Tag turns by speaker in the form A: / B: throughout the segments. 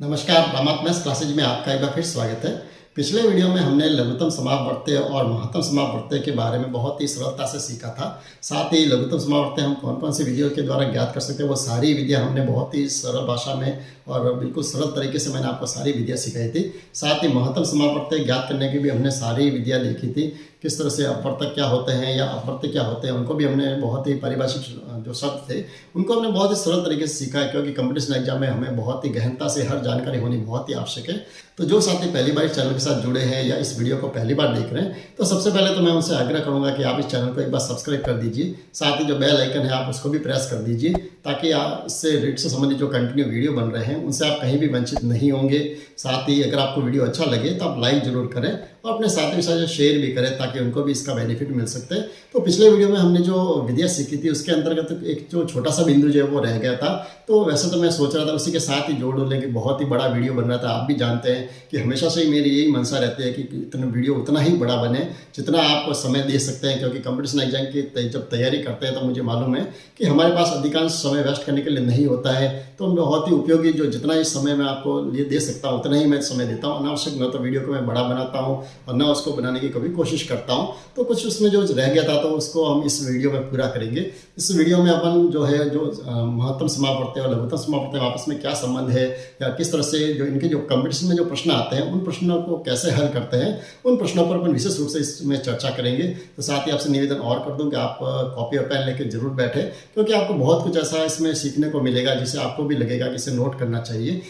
A: नमस्कार, रामात maths classes में आपका एक बार फिर स्वागत है। पिछले वीडियो में हमने लघुत्तम समापवर्त्य और महत्तम समापवर्त्य के बारे में बहुत ही सरलता से सीखा था। साथ ही लघुत्तम समापवर्त्य हम कौन कौन सी विधियों के द्वारा ज्ञात कर सकते हैं, वो सारी विधियां हमने बहुत ही सरल भाषा में और बिल्कुल सरल तरीके से मैंने आपको सारी विधियां सिखाई थी। साथ ही महत्तम समापवर्त्य ज्ञात करने की भी हमने सारी विधियाँ देखी थी। किस तरह से अपवर्तक क्या होते हैं या अपवर्त्य क्या होते हैं, उनको भी हमने बहुत ही पारिभाषिक जो शब्द थे उनको हमने बहुत ही सरल तरीके से सीखा है, क्योंकि कंपटीशन एग्जाम में हमें बहुत ही गहनता से हर जानकारी होनी बहुत ही आवश्यक है। तो जो साथी पहली बार इस चैनल के साथ जुड़े हैं या इस वीडियो को पहली बार देख रहे हैं, तो सबसे पहले तो मैं उनसे आग्रह करूंगा कि आप इस चैनल को एक बार सब्सक्राइब कर दीजिए। साथ ही जो बेल आइकन है आप उसको भी प्रेस कर दीजिए, ताकि आप इससे रीड से संबंधित जो कंटिन्यू वीडियो बन रहे हैं उनसे आप कहीं भी वंचित नहीं होंगे। साथ ही अगर आपको वीडियो अच्छा लगे तो आप लाइक जरूर करें और अपने साथियों के साथ शेयर भी करें, ताकि उनको भी इसका बेनिफिट मिल सकते हैं। तो पिछले वीडियो में हमने जो विधियाँ सीखी थी उसके अंतर्गत एक जो छोटा सा बिंदु जो है वो रह गया था। तो वैसे तो मैं सोच रहा था उसी के साथ ही जोड़ लें कि बहुत ही बड़ा वीडियो बन रहा था। आप भी जानते हैं कि हमेशा से मेरी यही मंशा रहती है कि इतना वीडियो उतना ही बड़ा बने जितना आप समय दे सकते हैं, क्योंकि कंपटीशन एग्जाम की जब तैयारी करते हैं तो मुझे मालूम है कि हमारे पास अधिकांश समय वेस्ट करने के लिए नहीं होता है। तो बहुत ही उपयोगी जो जितना ही समय मैं आपको लिए दे सकता हूँ उतना ही मैं समय देता हूँ। अनावश्यक न तो वीडियो को मैं बड़ा बनाता हूँ और न उसको बनाने की कभी कोशिश करता हूँ। तो कुछ उसमें जो रह गया था तो उसको हम इस वीडियो में पूरा करेंगे। इस वीडियो में अपन जो है जो महत्तम समापवर्त्य और लघुत्तम समापवर्त्य आपस में क्या संबंध है, या किस तरह से जो इनके जो कंपटीशन में जो प्रश्न आते हैं उन प्रश्नों को कैसे हल करते हैं, उन प्रश्नों पर अपन विशेष रूप से इसमें चर्चा करेंगे। तो साथ ही आपसे निवेदन और कर दूं कि आप कॉपी और पेन लेकर जरूर बैठे, क्योंकि आपको बहुत कुछ ऐसा इसमें सीखने को मिलेगा जिसे आपको भी लगेगा कि इसे नोट करना चाहिए,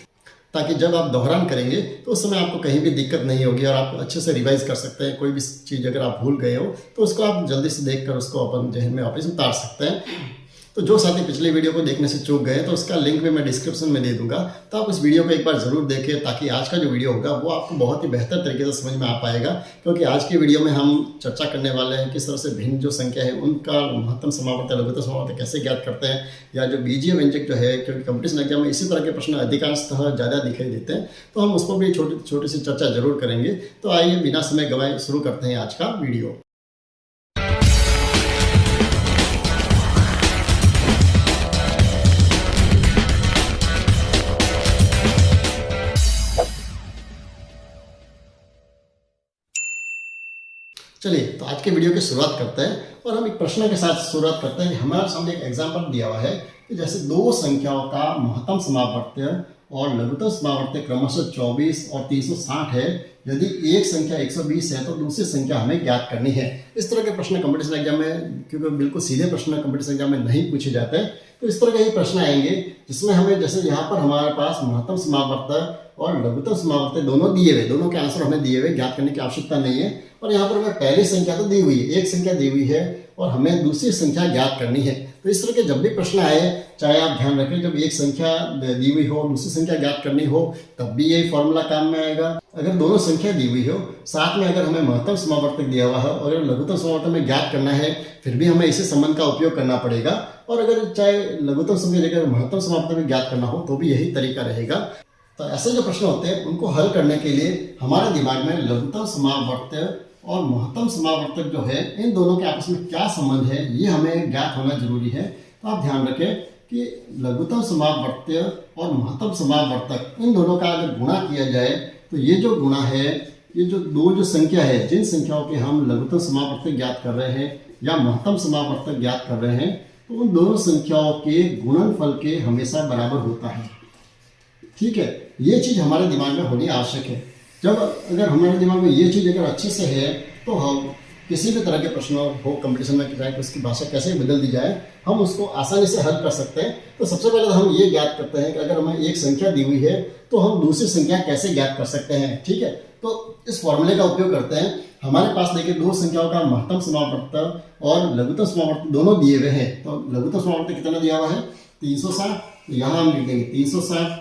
A: ताकि जब आप दोहरान करेंगे तो उस समय आपको कहीं भी दिक्कत नहीं होगी और आप अच्छे से रिवाइज कर सकते हैं। कोई भी चीज़ अगर आप भूल गए हो तो उसको आप जल्दी से देखकर उसको अपन जहन में वापस उतार सकते हैं। तो जो साथी पिछले वीडियो को देखने से चूक गए तो उसका लिंक भी मैं डिस्क्रिप्शन में दे दूंगा, तो आप उस वीडियो को एक बार जरूर देखें, ताकि आज का जो वीडियो होगा वो आपको बहुत ही बेहतर तरीके से समझ में आ पाएगा। क्योंकि आज की वीडियो में हम चर्चा करने वाले हैं किस तरह से भिन्न जो संख्या है उनका महत्तम समापवर्त्य लघुत्तम समापवर्त्य कैसे ज्ञात करते हैं, या जो बीजीय व्यंजक जो है, क्योंकि कंपटीशन एग्जाम में इसी तरह के प्रश्न अधिकांशतः ज़्यादा दिखाई देते हैं, तो हम उस पर भी छोटी सी चर्चा जरूर करेंगे। तो आइए बिना समय गंवाए शुरू करते हैं आज का वीडियो। चलिए तो आज के वीडियो की शुरुआत करते हैं और हम एक प्रश्न के साथ शुरुआत करते हैं। हमारे सामने एक एग्जाम्पल दिया हुआ है कि जैसे दो संख्याओं का महत्तम समापवर्त्य और लघुत्तम समापवर्त्य क्रमशः 24 और 360 है। यदि एक संख्या 120 है तो दूसरी संख्या हमें ज्ञात करनी है। इस तरह के प्रश्न कंपटीशन एग्जाम में, क्योंकि बिल्कुल सीधे प्रश्न कंपटीशन एग्जाम में नहीं पूछे जाते, तो इस तरह के ही प्रश्न आएंगे जिसमें हमें, जैसे यहाँ पर हमारे पास महत्तम समापवर्त्य और लघुत्तम समापवर्त्य दोनों दिए हुए, दोनों के आंसर हमें दिए हुए, ज्ञात करने की आवश्यकता नहीं है। और यहाँ पर हमें पहली संख्या तो दी हुई है, एक संख्या दी हुई है और हमें दूसरी संख्या ज्ञात करनी है। तो इस तरह के जब भी प्रश्न आए, चाहे आप ध्यान रखें जब एक संख्या दी हुई हो दूसरी संख्या ज्ञात करनी हो, तब भी यही फॉर्मूला काम में आएगा। अगर दोनों संख्या दी हुई हो, साथ में अगर हमें महत्तम समापवर्त्य दिया हुआ है और लघुत्तम समापवर्त्य में ज्ञात करना है, फिर भी हमें इसी संबंध का उपयोग करना पड़ेगा। और अगर चाहे लघुत्तम संख्या जगह महत्तम समापवर्त्य में ज्ञात करना हो तो भी यही तरीका रहेगा। तो ऐसे जो प्रश्न होते हैं उनको हल करने के लिए हमारे दिमाग में लघुत्तम समापवर्त्य और महत्तम समापवर्तक जो है, इन दोनों के आपस में क्या संबंध है, ये हमें ज्ञात होना जरूरी है। तो आप ध्यान रखें कि लघुत्तम समापवर्त्य और महत्तम समापवर्तक इन दोनों का अगर गुणा किया जाए तो ये जो गुणा है, ये जो दो जो संख्या है, जिन संख्याओं के हम लघुत्तम समापवर्तक ज्ञात कर रहे हैं या महत्तम समापवर्तक ज्ञात कर रहे हैं, तो उन दोनों संख्याओं के गुणनफल के हमेशा बराबर होता है। ठीक है, ये चीज़ हमारे दिमाग में होनी आवश्यक है। जब अगर हमारे दिमाग में ये चीज़ अगर अच्छे से है तो हम किसी भी तरह के प्रश्न हो कंपटीशन में, चाहे उसकी भाषा कैसे बदल दी जाए, हम उसको आसानी से हल कर सकते हैं। तो सबसे पहले तो हम ये ज्ञात करते हैं कि अगर हमें एक संख्या दी हुई है तो हम दूसरी संख्या कैसे ज्ञात कर सकते हैं। ठीक है, तो इस फॉर्मूले का उपयोग करते हैं। हमारे पास देखिए दो संख्याओं का महत्तम समापवर्त्य और लघुत्तम समापवर्त्य दोनों दिए हुए हैं। तो लघुत्तम समापवर्त्य कितना दिया हुआ है, 360। तो यहाँ हम लिख देंगे 360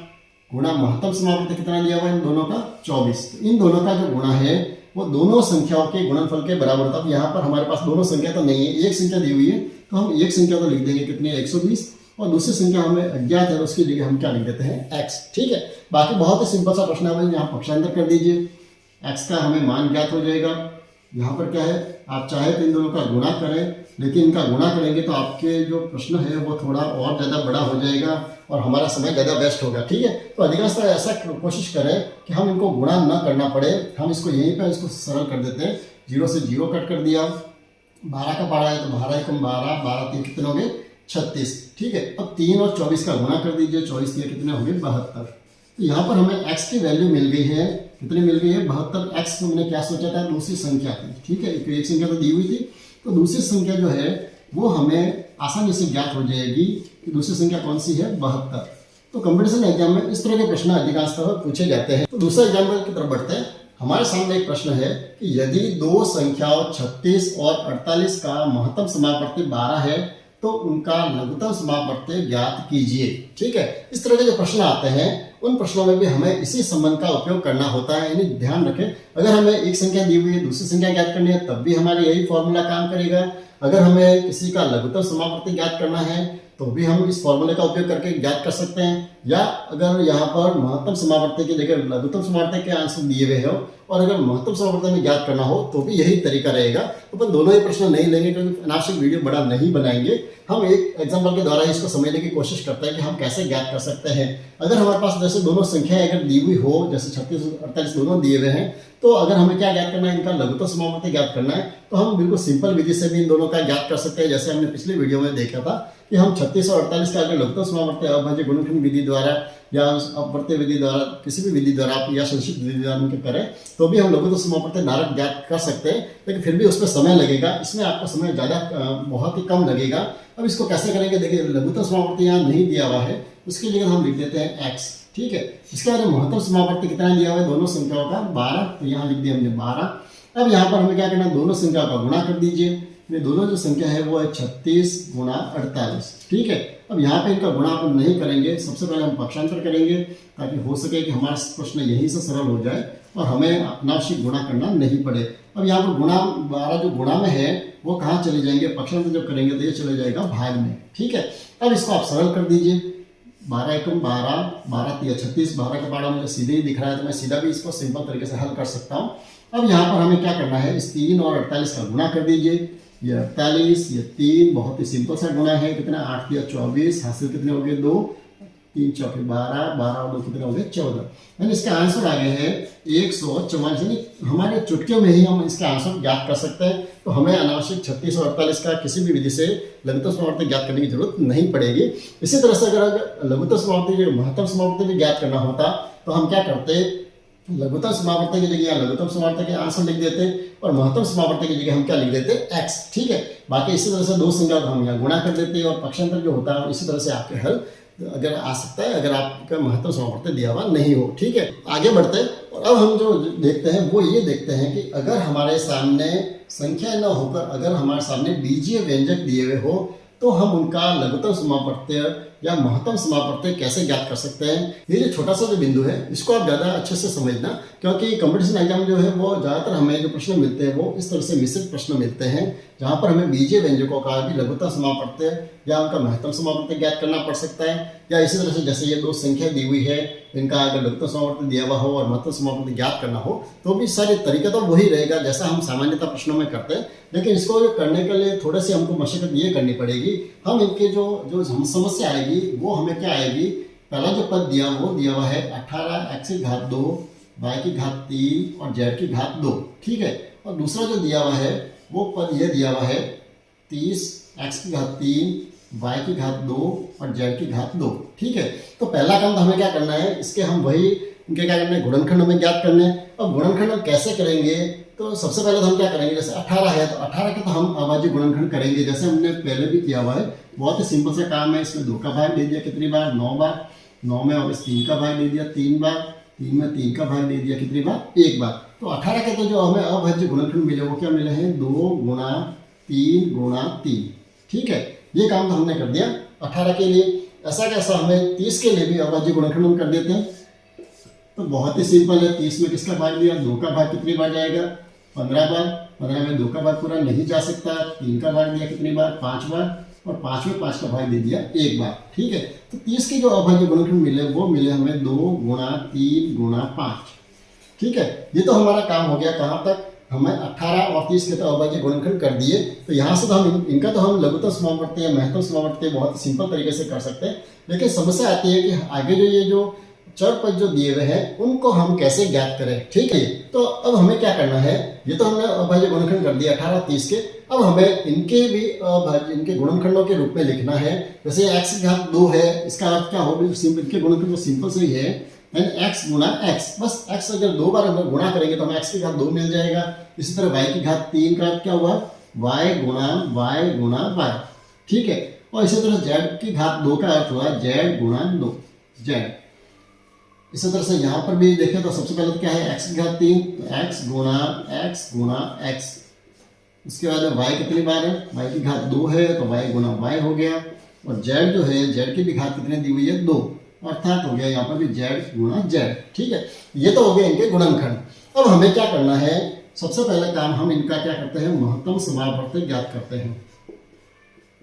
A: गुणा महत्तम समापवर्त्य कितना दिया हुआ है, इन दोनों का 24। तो इन दोनों का जो गुणा है वो दोनों संख्याओं के गुणनफल के बराबर होता है। यहाँ पर हमारे पास दोनों संख्या तो नहीं है, एक संख्या दी हुई है, तो हम एक संख्या तो लिख देंगे कितनी, 120, और दूसरी संख्या हमें अज्ञात है, उसकी जगह हम क्या लिख देते हैं, x। ठीक है, बाकी बहुत ही सिंपल सा प्रश्न है, यहाँ पक्षांतर कर दीजिए, x का हमें मान ज्ञात हो जाएगा। यहाँ पर क्या है, आप चाहे तो इन दोनों का गुणा करें, लेकिन इनका गुणा करेंगे तो आपके जो प्रश्न है वो थोड़ा और ज़्यादा बड़ा हो जाएगा और हमारा समय ज़्यादा वेस्ट होगा। ठीक है, तो अधिकांश ऐसा कोशिश करें कि हम इनको गुणा न करना पड़े। हम इसको यहीं पर इसको सरल कर देते हैं। 0 से 0 कट कर दिया, 12 का पारा है तो 12 एकम 12, 12 3 कितने हो गए 36। ठीक है, अब 3 और 24 का गुणा कर दीजिए, 24 3 कितने हो गए 72। तो यहाँ पर हमें x की वैल्यू मिल गई है, कितनी मिल गई है 72। x को मैंने क्या सोचा था, दूसरी संख्या थी। ठीक है, एक संख्या तो दी हुई थी, तो दूसरी संख्या जो है वो हमें आसानी से ज्ञात हो जाएगी कि दूसरी संख्या कौन सी है 72। तो कंपटीशन एग्जाम में इस तरह के प्रश्न अधिकांश पूछे जाते हैं। तो दूसरा एग्जाम्पल की तरफ बढ़ते हैं। हमारे सामने एक प्रश्न है कि यदि दो संख्याओं 36 और 48 का महत्तम समापवर्ती 12 है तो उनका लघुत्तम समापवर्ती ज्ञात कीजिए। ठीक है, इस तरह के जो प्रश्न आते हैं उन प्रश्नों में भी हमें इसी संबंध का उपयोग करना होता है। यानी ध्यान रखें, अगर हमें एक संख्या दी हुई है, दूसरी संख्या ज्ञात करनी है, तब भी हमारा यही फॉर्मूला काम करेगा। अगर हमें किसी का लघुत्तम समापवर्ती ज्ञात करना है तो भी हम इस फॉर्मूले का उपयोग करके ज्ञात कर सकते हैं। या अगर यहाँ पर महत्तम समापवर्ती की जगह लघुत्तम समापवर्ती के आंसर दिए हुए हो और अगर महत्तम समापवर्ती में ज्ञात करना हो तो भी यही तरीका रहेगा। तो अपन दोनों ही प्रश्न नहीं लेंगे क्योंकि अनावश्यक वीडियो बड़ा नहीं बनाएंगे। हम एक एग्जाम्पल के द्वारा इसको समझने की कोशिश करते हैं कि हम कैसे ज्ञात कर सकते हैं। अगर हमारे पास जैसे दोनों संख्याएं अगर दी हुई हो, जैसे 36 और 48 दोनों दिए हुए हैं, तो अगर हमें क्या ज्ञात करना है, इनका लघुत्तम समापवर्ती ज्ञात करना है, तो हम बिल्कुल सिंपल विधि से भी इन दोनों का ज्ञात कर सकते हैं। जैसे हमने पिछले वीडियो में देखा था कि हम 36 और 48 का अगर लघुत्तम समापवर्ती अविभाज्य गुणनखंड विधि द्वारा या अपवर्त्य विधि द्वारा, किसी भी विधि द्वारा आप या संक्षिप्त विधि द्वारा करें तो भी हम लघुत्तम समापवर्ती डायरेक्ट ज्ञात कर सकते हैं, लेकिन फिर भी उसमें समय लगेगा। इसमें आपका समय ज़्यादा बहुत ही कम लगेगा। अब इसको कैसे करेंगे, देखिए लघुत्तम समापवर्ती यहाँ नहीं दिया हुआ है, उसकी जगह हम लिख देते हैं x। ठीक है, इसके बाद महत्तम समापवर्ती कितना दिया हुआ है दोनों संख्याओं का 12, तो यहाँ लिख दिया हमने 12। अब यहाँ पर हमें क्या करना है, दोनों संख्याओं का गुणा कर दीजिए। ये दोनों जो संख्या है वो है 36 गुणा 48। ठीक है, अब यहाँ पे इनका गुणा अपन नहीं करेंगे, सबसे पहले हम पक्षांतर करेंगे ताकि हो सके कि हमारा प्रश्न यहीं से सरल हो जाए और हमें अनावश्यक गुणा करना नहीं पड़े। अब यहाँ पर गुणा 12 जो गुणा में है वो कहाँ चले जाएंगे, पक्षांतर जब करेंगे तो ये चले जाएगा भाग में। ठीक है, अब इसको आप सरल कर दीजिए। 12 एकम 12, 12 3 36, 12 का पारा मुझे सीधे ही दिख रहा है तो मैं सीधा भी इसको सिंपल तरीके से हल कर सकता हूँ। अब यहाँ पर हमें क्या करना है, इस 3 और 48 का गुणा कर दीजिए। ये 48, ये 3, बहुत ही सिंपल सा गुणा है। कितना 8 3 24, हासिल कितने हो गए 2, 3 4 12, 12 और 2 कितने हो गए 14। यानी इसका आंसर आ गया है 144। यानी हमारे चुटकियों में ही हम इसका आंसर ज्ञात कर सकते हैं। तो हमें अनावश्यक 36 और 48 का किसी भी विधि से लघुत्तम समापवर्ती ज्ञात करने की जरूरत नहीं पड़ेगी। इसी तरह से अगर लघुत्तम समापवर्ती महत्तम समापवर्ती भी ज्ञात करना होता तो हम क्या करते, लघुत्तम समापवर्ती की जगह लघुत्तम समापवर्ती के आंसर लिख देते और महत्तम समापवर्ती की जगह हम क्या लिख देते x। ठीक है, बाकी इसी तरह से दो संख्या को हम यहाँ गुणा कर देते और पक्षांतर जो होता है इसी तरह से आपके हल अगर आ सकता है अगर आपका महत्तम समापवर्ती दिया हुआ नहीं हो। ठीक है, आगे बढ़ते हैं और अब हम जो देखते हैं वो ये देखते हैं कि अगर हमारे सामने संख्या न होकर अगर हमारे सामने बीजीय व्यंजक दिए हुए हो तो हम उनका लघुत्तम समापवर्ती या महत्तम समापवर्ती कैसे ज्ञात कर सकते हैं। ये जो छोटा सा जो बिंदु है इसको आप ज़्यादा अच्छे से समझना, क्योंकि कंपटीशन एग्जाम जो है वो ज़्यादातर हमें जो प्रश्न मिलते हैं वो इस तरह से मिश्रित प्रश्न मिलते हैं जहाँ पर हमें बीजीय व्यंजकों का भी लघुत्तम समापवर्ती या उनका महत्तम समापवर्ती ज्ञात करना पड़ सकता है। या इसी तरह से जैसे ये दो संख्या दी हुई है इनका अगर लघुत्तम समापवर्ती दिया हुआ हो और महत्तम समापवर्ती ज्ञात करना हो तो भी सारे तरीका तो वही रहेगा जैसा हम सामान्यतः प्रश्नों में करते हैं, लेकिन इसको करने के लिए थोड़े से हमको मशक्कत ये करनी पड़ेगी। हम इनके जो समस्या आएगी वो हमें क्या आएगी, पहला जो पद दिया वो दिया हुआ है 18 x की घात 2, y की घात 3 और z की घात 2। ठीक है, और दूसरा जो दिया हुआ है वो पद ये दिया हुआ है 30 x की घात 3, y की घात 2 और z की घात 2। ठीक है, तो पहला काम तो हमें क्या करना है, इसके हम वही इनके क्या करना है, गुणनखंड हमें ज्ञात करने। अब गुणनखंड हम कैसे करेंगे, तो सबसे पहले तो हम क्या करेंगे, जैसे 18 है तो 18 के तो हम अविभाज्य गुणनखंड करेंगे जैसे हमने पहले भी किया हुआ है। बहुत ही सिंपल सा काम है, इसमें 2 का भाग दे दिया कितनी बार, 9 बार, 9 में वापस 3 का भाग दे दिया 3 बार, 3 में 3 का भाग दे दिया कितनी बार, 1 बार। तो 18 के तो जो हमें अविभाज्य गुणनखंड मिले वो क्या मिले हैं, 2 गुणा 3 गुणा 3। ठीक है, ये काम तो हमने कर दिया 18 के लिए। ऐसा कैसा हमें 30 के लिए भी अविभाज्य गुणनखंड हम कर देते हैं। तो बहुत ही सिंपल है, 30 में किसका भाग दिया, 2 का भाग कितनी बार जाएगा, 15 बार। 15 में 2 का भाग पूरा नहीं जा सकता, 3 का भाग दिया कितनी बार, 5 बार, और 5 में 5 का भाग दे दिया 1 बार। ठीक है, तो 30 के जो अविभाज्य गुणनखंड मिले वो मिले हमें 2 गुणा 3 गुणा 5। ठीक है, ये तो हमारा काम हो गया कहाँ तक, हमें 18 और 30 के तो अभाज्य गुणनखंड कर दिए। तो यहाँ से तो हम इनका तो हम लघुत्तम समापवर्ती या महत्तम समापवर्ती बहुत सिंपल तरीके से कर सकते हैं। लेकिन समस्या आती है कि आगे जो ये जो चर पद जो दिए हुए हैं उनको हम कैसे ज्ञात करें। ठीक है, तो अब हमें क्या करना है, ये तो हमने अभाज्य गुणनखंड कर दिया 18 30 के। अब हमें इनके भी इनके गुणनखंडों के रूप में लिखना है। जैसे x की घात 2 है, इसका अर्थ क्या होगा, इनके गुणनखंड तो सिंपल से ही है, x गुना x। बस x अगर 2 बार अगर गुणा करेंगे तो हमें x की घात 2 मिल जाएगा। इसी तरह y की घात 3 का अर्थ क्या हुआ, y गुना y। ठीक है, और इसी तरह z की घात 2 का अर्थ हुआ z गुना 2 z। इसी तरह से यहाँ पर भी देखें तो सबसे पहले क्या है, x की घात 3, तो x गुना x। इसके बाद y कितनी बार है, y की घात 2 है तो y गुना y हो गया। और z जो है, z की भी घात कितनी दी हुई है, 2, अर्थात हो गया यहाँ पर भी z गुना z। ठीक है, ये तो हो गए इनके गुणनखंड। अब हमें क्या करना है, सबसे पहले काम हम इनका क्या करते हैं, महत्तम समापवर्ती ज्ञात करते हैं।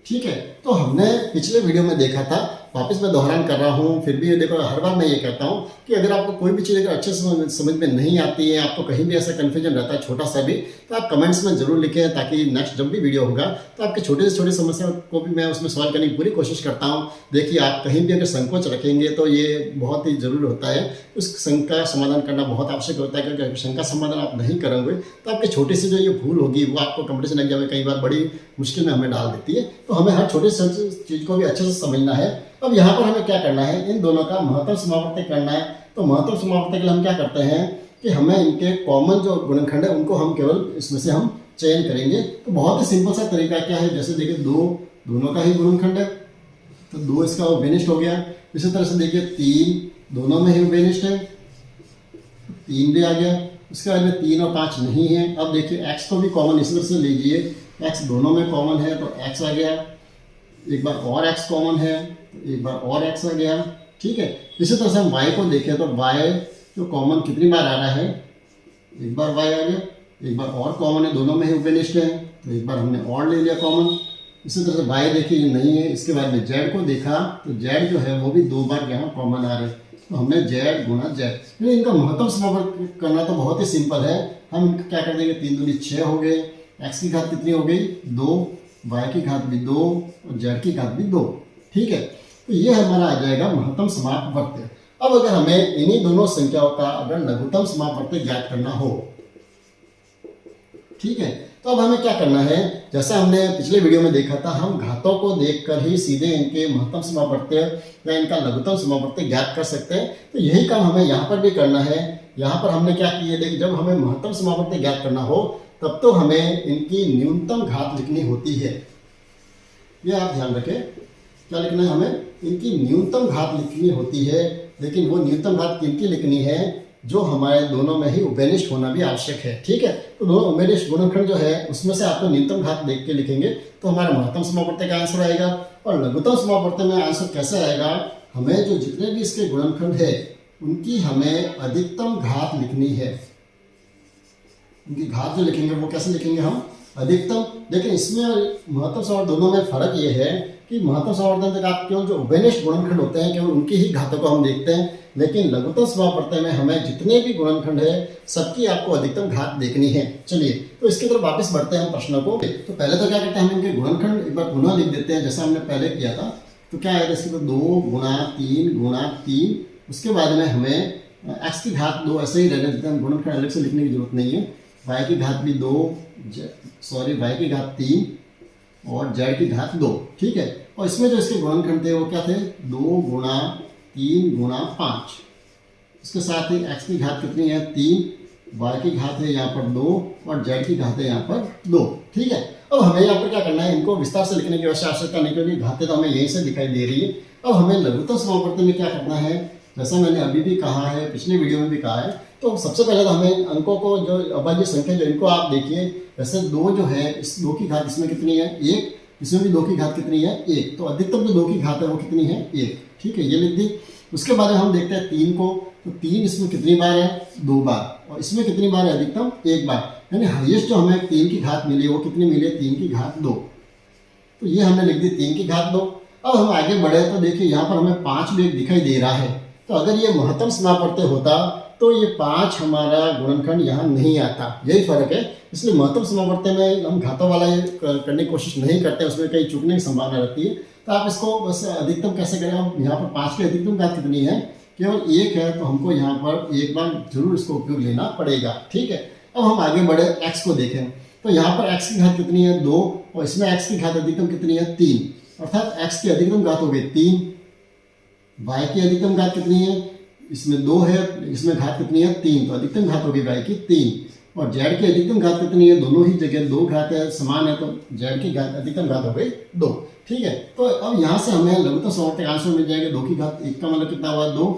A: ठीक है, तो हमने पिछले वीडियो में देखा था, वापस मैं दोहरान कर रहा हूँ, फिर भी देखो हर बार मैं ये कहता हूँ कि अगर आपको कोई भी चीज़ अगर अच्छे से समझ में नहीं आती है, आपको कहीं भी ऐसा कन्फ्यूजन रहता है छोटा सा भी, तो आप कमेंट्स में जरूर लिखें, ताकि नेक्स्ट जब भी वीडियो होगा तो आपकी छोटी से छोटी समस्या को भी मैं उसमें सॉल्व करने की पूरी कोशिश करता हूँ। देखिए, आप कहीं भी अगर संकोच रखेंगे तो ये बहुत ही जरूरी होता है, उस शंका समाधान करना बहुत आवश्यक होता है, क्योंकि अगर शंका समाधान आप नहीं करोगे तो आपकी छोटी सी जो ये भूल होगी वो आपको कॉम्पिटिशन एग्जाम में कई बार बड़ी मुश्किल में हमें डाल देती है। तो हमें हर छोटी सी चीज़ को भी अच्छे से समझना है। अब यहाँ पर हमें क्या करना है, इन दोनों का महत्तम समापवर्ती करना है। तो महत्तम समापवर्ती के लिए हम क्या करते हैं कि हमें इनके कॉमन जो गुणनखंड है उनको हम केवल इसमें से हम चयन करेंगे। तो बहुत ही सिंपल सा तरीका क्या है, जैसे देखिए 2 दोनों का ही गुणनखंड है तो 2 इसका उभयनिष्ठ हो गया। इसी तरह से देखिए 3 दोनों में ही उभयनिष्ठ है, 3 भी आ गया। इसके बाद में 3 और 5 नहीं है। अब देखिए x को भी कॉमन इसी तरह से लीजिए, x दोनों में कॉमन है तो x आ गया, एक बार और x कॉमन है तो एक बार और x आ गया। ठीक है, इसी तरह से हम y को देखें तो y जो कॉमन कितनी बार आ रहा है, एक बार y आ गया, एक बार और कॉमन है, दोनों में ही उभयनिष्ठ है तो एक बार हमने और ले लिया कॉमन। इसी तरह से y देखिए ये नहीं है। इसके बाद में z को देखा तो z जो है वो भी 2 बार यहाँ कॉमन आ रहे, तो हमने z गुना z। इनका महत्तम समापवर्ती करना तो बहुत ही सिंपल है। हम इनका क्या कर देंगे, 3 दूनी 6 हो गए, x की घात कितनी हो गई 2, y की घात भी 2 और z की घात भी 2। ठीक है, तो ये हमारा आ जाएगा महत्तम समापवर्ती। अब अगर हमें इन्हीं दोनों संख्याओं का अगर लघुत्तम समापवर्ती ज्ञात करना हो, ठीक है, तो अब हमें क्या करना है, जैसा हमने पिछले वीडियो में देखा था, हम घातों को देखकर ही सीधे इनके महत्तम समापवर्ती या इनका लघुत्तम समापवर्ती ज्ञात कर सकते हैं। तो यही काम हमें यहाँ पर भी करना है। यहाँ पर हमने क्या किया, देखिए जब हमें महत्तम समापवर्ती ज्ञात करना हो तब तो हमें इनकी न्यूनतम घात लिखनी होती है। ये आप ध्यान रखें, क्या लिखना है, हमें इनकी न्यूनतम घात लिखनी होती है। लेकिन वो न्यूनतम घात किनकी लिखनी है, जो हमारे दोनों में ही उभयनिष्ठ होना भी आवश्यक है। ठीक है, तो दोनों उभयनिष्ठ गुणनखंड जो है उसमें से आपको न्यूनतम घात देख के लिखेंगे तो हमारा महत्तम समापवर्ती का आंसर आएगा। और लघुत्तम समापवर्ती में आंसर कैसे आएगा, हमें जो जितने भी इसके गुणनखंड है उनकी हमें अधिकतम घात लिखनी है। उनकी घात जो लिखेंगे वो कैसे लिखेंगे, हम अधिकतम। लेकिन इसमें महत्तम समापवर्ती दोनों में फर्क ये है कि महत्तम समापवर्ती तक आप केवल जो उभयनिष्ठ गुणनखंड होते हैं केवल उनकी ही घातों को हम देखते हैं। लेकिन लघुत्तम समापवर्ती में हमें जितने भी गुणनखंड है सबकी आपको अधिकतम घात देखनी है। चलिए, तो इसकी तरफ वापस बढ़ते हैं हम प्रश्नों को। तो पहले तो क्या करते हैं, हम इनके गुणनखंड एक बार पुनः लिख देते हैं जैसा हमने पहले किया था। तो क्या आएगा इसके, तो 2 गुना 3 गुना 3। उसके बाद में हमें x की घात 2 ऐसे ही रहने देते हैं, गुणनखंड अलग से लिखने की जरूरत नहीं है। y की घात भी 2, y की घात 3 और z की घात 2। ठीक है, और इसमें जो इसके गुणनखंड थे वो क्या थे, 2 गुना 3 गुना 5। इसके साथ ही x की घात कितनी है 3, y की घात है यहाँ पर 2 और z की घात है यहाँ पर 2। ठीक है, अब हमें यहाँ पर क्या करना है, इनको विस्तार से लिखने की आवश्यकता नहीं, क्योंकि घातें तो हमें यहीं से दिखाई दे रही है। अब हमें लघुत्तम समापवर्ती में क्या करना है, जैसा मैंने अभी भी कहा है, पिछले वीडियो में भी कहा है, तो सबसे पहले तो हमें अंकों को जो अभाज्य संख्या जो इनको आप देखिए, जैसे 2 जो है, इस 2 की घात इसमें कितनी है 1, इसमें भी 2 की घात कितनी है 1, तो अधिकतम जो 2 की घात है वो कितनी है 1। ठीक है, ये लिख दी। उसके बाद हम देखते हैं 3 को, तो 3 इसमें कितनी बार है 2 बार, और इसमें कितनी बार है अधिकतम 1 बार, यानी हाईएस्ट जो हमें 3 की घात मिली वो कितनी मिली है 3 की घात 2। तो ये हमने लिख दी 3 की घात 2। अब हम आगे बढ़े तो देखिए यहाँ पर हमें 5 भी एक दिखाई दे रहा है, तो अगर ये महत्तम समाप्त प्रत्यय होता तो ये 5 हमारा गुणनखंड यहाँ नहीं आता, यही फर्क है। इसलिए महत्तम समाप्त प्रत्यय में हम घातों वाला ये करने की कोशिश नहीं करते, उसमें कहीं चूकने की संभावना रहती है। तो आप इसको बस अधिकतम कैसे करें, हम यहाँ पर 5 की अधिकतम घात कितनी है, केवल 1 है, तो हमको यहाँ पर एक बार जरूर इसको उपयोग लेना पड़ेगा, ठीक है। अब हम आगे बढ़े, x को देखें तो यहाँ पर x की घात कितनी है 2, और इसमें x की घात अधिकतम कितनी है 3, अर्थात x की अधिकतम घात हो गई 3, y की अधिकतम घात कितनी है, इसमें 2 है, इसमें घात कितनी है 3, तो अधिकतम घात हो गई y की 3, और z की अधिकतम घात कितनी है, दोनों ही जगह 2 घात है, समान है, तो z की घात अधिकतम घात हो गई 2, ठीक है। तो अब यहाँ से हमें लघुत्तम समावर्त का आंसर मिल जाएगा। 2 की घात 1 का मतलब कितना हुआ 2,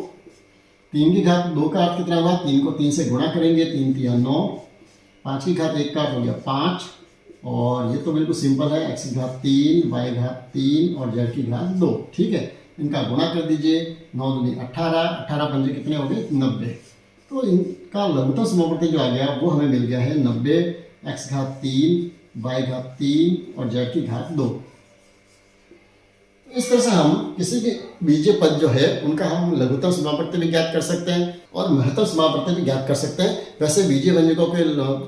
A: 3 की घात 2 का अर्थ कितना हुआ, 3 को 3 से गुणा करेंगे, 3 3 9, 5 की घात 1 का अर्थ हो गया 5, और ये तो बिल्कुल सिंपल है, x की घात 3, y घात 3 और z की घात 2, ठीक है। इनका गुणा कर दीजिए, 9 दूनी 18, 18 पंजे कितने हो गए 90। तो इनका लघुत्तम समावर्त प्रत्यय जो आ गया वो हमें मिल गया है 90, x घात 3, y घात 3 और z की घात 2। इस तरह से हम किसी भी बीजीय पद जो है उनका हम लघुत्तम समावर्त प्रत्यय भी ज्ञात कर सकते हैं और महत्तम समावर्त प्रत्यय भी ज्ञात कर सकते हैं। वैसे बीजीय व्यंजकों के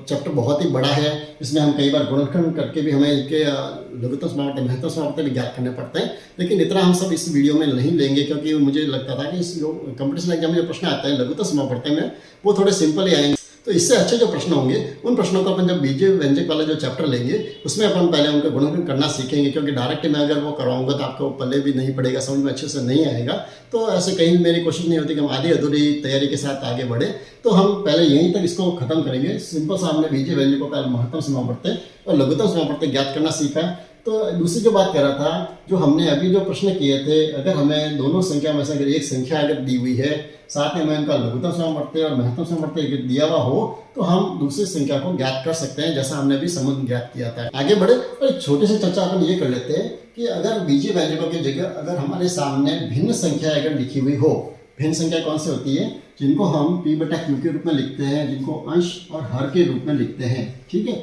A: चैप्टर बहुत ही बड़ा है, इसमें हम कई बार गुणनखंड करके भी हमें इनके लघुत्तम समावर्त प्रत्यय महत्तम समावर्त प्रत्यय भी ज्ञात करने पड़ते हैं, लेकिन इतना हम सब इस वीडियो में नहीं लेंगे, क्योंकि मुझे लगता था कि इस कॉम्पिटिशन एग्जाम में जो प्रश्न आते हैं लघुत्तम समावर्त प्रत्यय में वो थोड़े सिंपल ही आएंगे। तो इससे अच्छे जो प्रश्न होंगे उन प्रश्नों को अपन जब बीजीय व्यंजक वाला जो चैप्टर लेंगे उसमें अपन पहले उनका गुणनखंड करना सीखेंगे, क्योंकि डायरेक्ट मैं अगर वो करवाऊंगा तो आपको पल्ले भी नहीं पड़ेगा, समझ में अच्छे से नहीं आएगा। तो ऐसे कहीं मेरी कोशिश नहीं होती कि हम आधी अधूरी तैयारी के साथ आगे बढ़े, तो हम पहले यहीं तक इसको खत्म करेंगे। सिंपल सा हमने बीजीय व्यंजकों का महत्तम समावर्त प्रत्यय और लघुत्तम समावर्त प्रत्यय ज्ञात करना सीखा। तो दूसरी जो बात कर रहा था, जो हमने अभी जो प्रश्न किए थे, अगर हमें दोनों संख्या में से अगर एक संख्या अगर दी हुई है, साथ में हमें उनका लघुत्तम समावर्त प्रत्यय और महत्तम समावर्त प्रत्यय दिया हुआ हो, तो हम दूसरी संख्या को ज्ञात कर सकते हैं, जैसा हमने अभी समुद्र ज्ञात किया था। आगे बढ़े और एक छोटी सी चर्चा अपन ये कर लेते हैं कि अगर बीजीय व्यंजकों की जगह अगर हमारे सामने भिन्न संख्या अगर लिखी हुई हो, भिन्न संख्या कौन सी होती है, जिनको हम p/q के रूप में लिखते हैं, जिनको अंश और हर के रूप में लिखते हैं, ठीक है।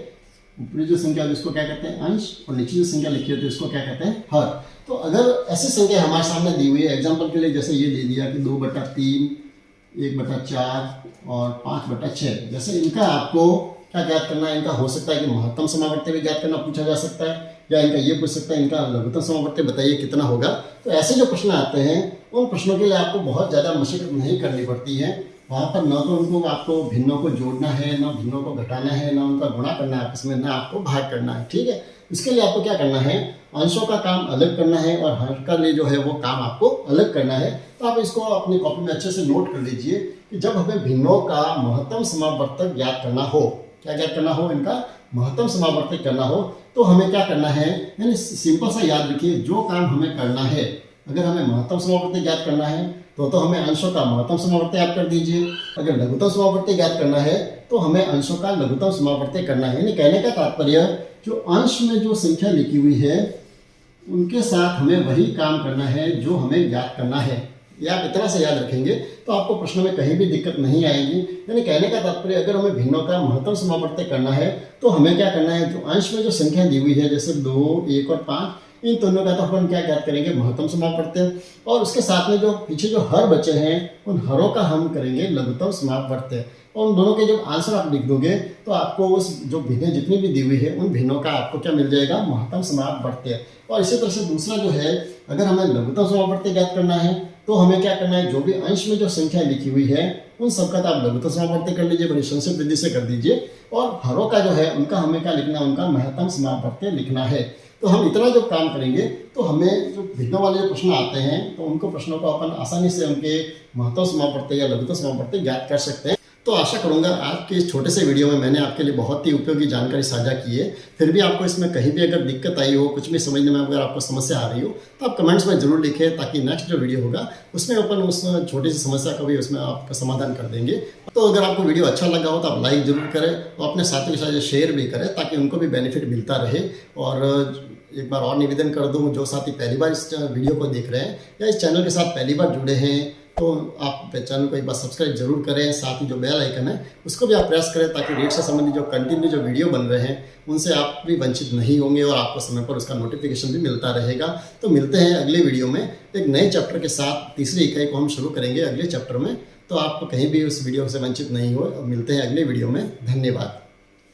A: ऊपरी जो संख्या है उसको क्या कहते हैं अंश, और नीचे जो संख्या लिखी होती है उसको क्या कहते हैं हर। तो अगर ऐसी संख्या हमारे सामने दी हुई है, एग्जांपल के लिए जैसे ये दे दिया कि 2/3, 1/4 और 5/6, जैसे इनका आपको क्या ज्ञात करना है, इनका हो सकता है कि महत्तम समावर्त प्रत्यय भी ज्ञात करना पूछा जा सकता है, या इनका ये पूछ सकता है इनका लघुत्तम समावर्त प्रत्यय बताइए कितना होगा। तो ऐसे जो प्रश्न आते हैं उन प्रश्नों के लिए आपको बहुत ज़्यादा मशक्कत नहीं करनी पड़ती है। वहाँ पर न तो उनको आपको भिन्नों को जोड़ना है, न भिन्नों को घटाना है, न उनका गुणा करना है आपस में, न आपको भाग करना है, ठीक है। इसके लिए आपको क्या करना है, अंशों का काम अलग करना है और हर का लिए जो है वो काम आपको अलग करना है। तो आप इसको अपनी कॉपी में अच्छे से नोट कर लीजिए कि जब हमें भिन्नों का महत्तम समावर्त प्रत्यय ज्ञात करना हो, क्या ज्ञात करना हो, इनका महत्तम समावर्त प्रत्यय करना हो, तो हमें क्या करना है, यानी सिंपल सा याद रखिए, जो काम हमें करना है, अगर हमें महत्तम समावर्त प्रत्यय ज्ञात करना है तो हमें अंशों का महत्तम समावर्त प्रत्यय याद कर दीजिए। अगर लघुत्तम समावर्त प्रत्यय ज्ञात करना है तो हमें अंशों का लघुत्तम समावर्त प्रत्यय करना है। यानी कहने का तात्पर्य, जो अंश में जो संख्या लिखी हुई है उनके साथ हमें वही काम करना है जो हमें ज्ञात करना है। या आप इतना से याद रखेंगे तो आपको प्रश्न में कहीं भी दिक्कत नहीं आएगी। यानी कहने का तात्पर्य, अगर हमें भिन्नों का महत्तम समावर्त प्रत्यय करना है तो हमें क्या करना है, जो अंश में जो संख्या दी हुई है जैसे 2, 1 और 5, इन दोनों का तो अपन क्या ज्ञात करेंगे, महत्तम समावर्त प्रत्यय, और उसके साथ में जो पीछे जो हर बचे हैं उन हरों का हम करेंगे लघुत्तम समावर्त प्रत्यय। और उन दोनों के जब आंसर आप लिख दोगे तो आपको उस जो भिन्नें जितनी भी दी हुई है उन भिन्नों का आपको क्या मिल जाएगा, महत्तम समावर्त प्रत्यय। और इसी तरह से दूसरा जो है, अगर हमें लघुत्तम समावर्त प्रत्यय ज्ञात करना है तो हमें क्या करना है, जो भी अंश में जो संख्या लिखी हुई है उन सबका तो आप लघुत्तम समावर्त प्रत्यय कर लीजिए, बड़ी संक्षिप्त विधि से कर दीजिए। और हरों का जो है उनका हमें क्या लिखना है, उनका महत्तम समावर्त प्रत्यय लिखना है। तो हम इतना जब काम करेंगे तो हमें जो भिन्नों वाले जो प्रश्न आते हैं तो उनको प्रश्नों को अपन आसानी से उनके महत्तम समावर्त प्रत्यय या लघुत्तम समावर्त प्रत्यय ज्ञात कर सकते हैं। तो आशा करूंगा आज के इस छोटे से वीडियो में मैंने आपके लिए बहुत ही उपयोगी जानकारी साझा की है। फिर भी आपको इसमें कहीं भी अगर दिक्कत आई हो, कुछ भी समझने में अगर आपको समस्या आ रही हो, तो आप कमेंट्स में जरूर लिखें, ताकि नेक्स्ट जो वीडियो होगा उसमें अपन उस छोटी सी समस्या को भी उसमें आपका समाधान कर देंगे। तो अगर आपको वीडियो अच्छा लगा हो तो आप लाइक जरूर करें और अपने साथियों के साथ शेयर भी करें, ताकि उनको भी बेनिफिट मिलता रहे। और एक बार और निवेदन कर दूं, जो साथी पहली बार इस वीडियो को देख रहे हैं या इस चैनल के साथ पहली बार जुड़े हैं तो आप चैनल को एक बार सब्सक्राइब जरूर करें। साथ ही जो बेल आइकन है उसको भी आप प्रेस करें, ताकि रीट से संबंधित जो कंटिन्यू जो वीडियो बन रहे हैं उनसे आप भी वंचित नहीं होंगे और आपको समय पर उसका नोटिफिकेशन भी मिलता रहेगा। तो मिलते हैं अगले वीडियो में एक नए चैप्टर के साथ। तीसरी इकाई को हम शुरू करेंगे अगले चैप्टर में, तो आप कहीं भी उस वीडियो से वंचित नहीं हो। मिलते हैं अगले वीडियो में। धन्यवाद।